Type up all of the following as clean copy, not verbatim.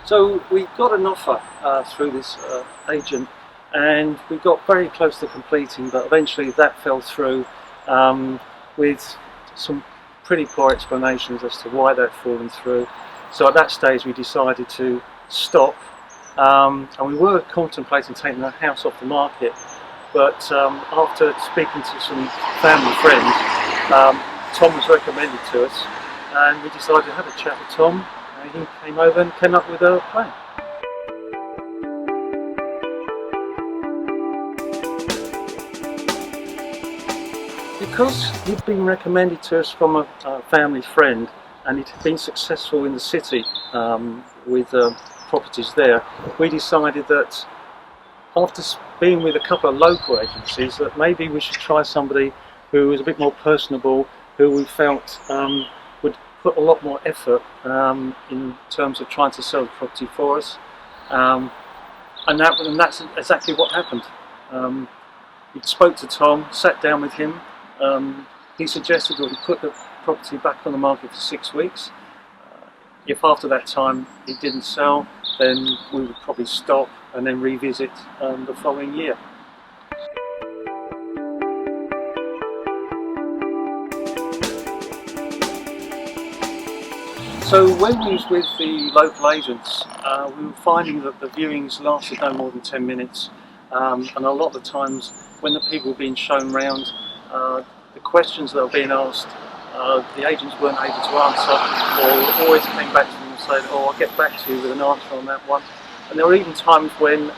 So we got an offer through this agent, and we got very close to completing, but eventually that fell through with some pretty poor explanations as to why that had fallen through. So at that stage we decided to stop, and we were contemplating taking the house off the market, but after speaking to some family friends, Tom was recommended to us, and we decided to have a chat with Tom. He came over and came up with a plan. Because he'd been recommended to us from a family friend, and it had been successful in the city with properties there, we decided that after being with a couple of local agencies, that maybe we should try somebody who was a bit more personable, who we felt would put a lot more effort in terms of trying to sell the property for us, and that's exactly what happened. We spoke to Tom, sat down with him. He suggested that we put the property back on the market for 6 weeks. If after that time it didn't sell, then we would probably stop and then revisit the following year. So when we was with the local agents, we were finding that the viewings lasted no more than 10 minutes, and a lot of the times when the people were being shown round, the questions that were being asked, the agents weren't able to answer, or always came back to them and said, "Oh, I'll get back to you with an answer on that one." And there were even times when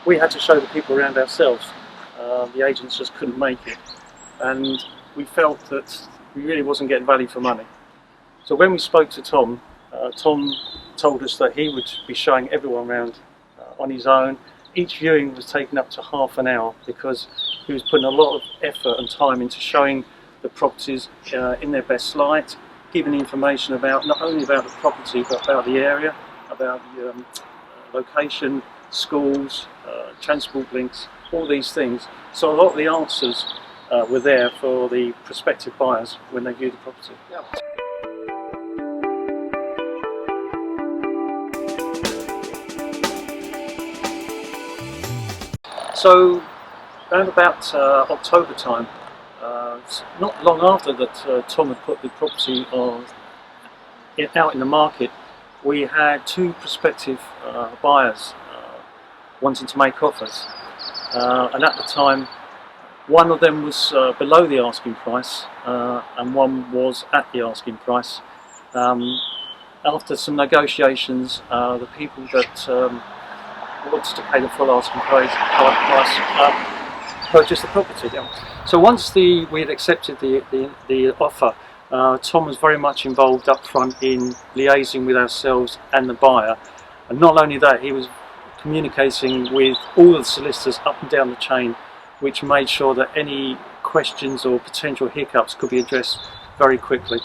we had to show the people around ourselves. The agents just couldn't make it, and we felt that we really wasn't getting value for money. So when we spoke to Tom, Tom told us that he would be showing everyone around on his own. Each viewing was taken up to half an hour, because he was putting a lot of effort and time into showing the properties in their best light, giving information about not only about the property but about the area, about the location, schools, transport links, all these things. So a lot of the answers were there for the prospective buyers when they viewed the property. Yeah. So around about October time, not long after that Tom had put the property out in the market, we had two prospective buyers wanting to make offers, and at the time one of them was below the asking price and one was at the asking price. After some negotiations, the people that wanted to pay the full asking price purchased the property. So once we had accepted the offer, Tom was very much involved up front in liaising with ourselves and the buyer, and not only that, he was communicating with all the solicitors up and down the chain, which made sure that any questions or potential hiccups could be addressed very quickly.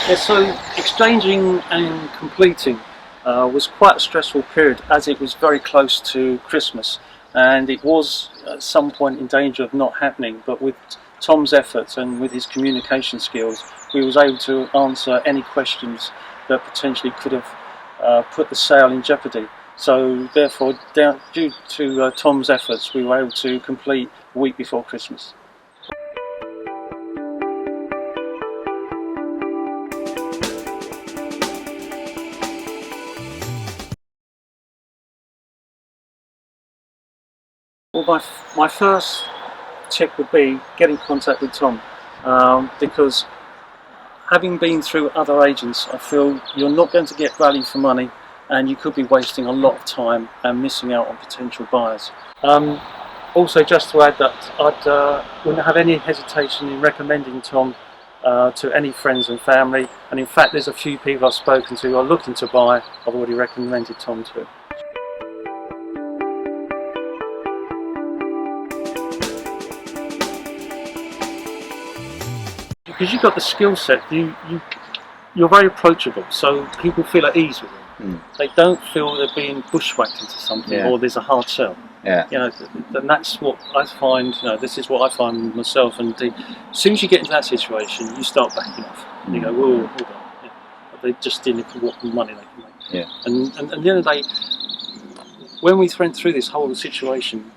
Yeah, so exchanging and completing was quite a stressful period, as it was very close to Christmas, and it was at some point in danger of not happening. But with Tom's efforts and with his communication skills, we was able to answer any questions that potentially could have put the sale in jeopardy. So therefore, due to Tom's efforts, we were able to complete a week before Christmas. Well, my first tip would be get in contact with Tom, because having been through other agents, I feel you're not going to get value for money, and you could be wasting a lot of time and missing out on potential buyers. Also, just to add that I wouldn't have any hesitation in recommending Tom to any friends and family, and in fact there's a few people I've spoken to who are looking to buy I've already recommended Tom to. Because you've got the skill set, you're very approachable, so people feel at ease with you. They don't feel they're being bushwhacked into something, or there's a hard sell. Yeah. You know, and that's what I find. You know, this is what I find myself. And as soon as you get into that situation, you start backing off. You go, whoa, hold on. Yeah. They're just in it for what money they can make. Yeah. And at the end of the day, when we went through this whole situation,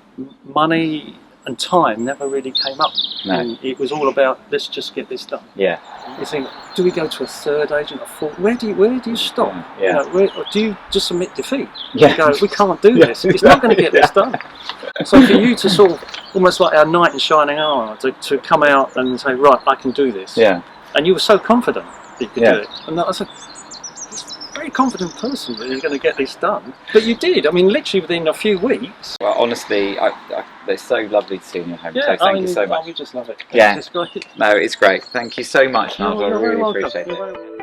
money and time never really came up. No. And it was all about, let's just get this done. Yeah. You think, do we go to a third agent, a fourth? Where do you stop? Yeah. You know, or do you just admit defeat? Yeah. You go, we can't do this. It's not going to get this done. So for you to sort of, almost like our knight in shining armour, to come out and say, right, I can do this. Yeah. And you were so confident that you could do it. And I said, very confident person that you're going to get this done, but you did. I mean, literally within a few weeks. Well, honestly, it's so lovely to see in your home. So thank you so much. We just love it. Yeah. It's great. No, it's great. Thank you so much, Nigel. I really appreciate it.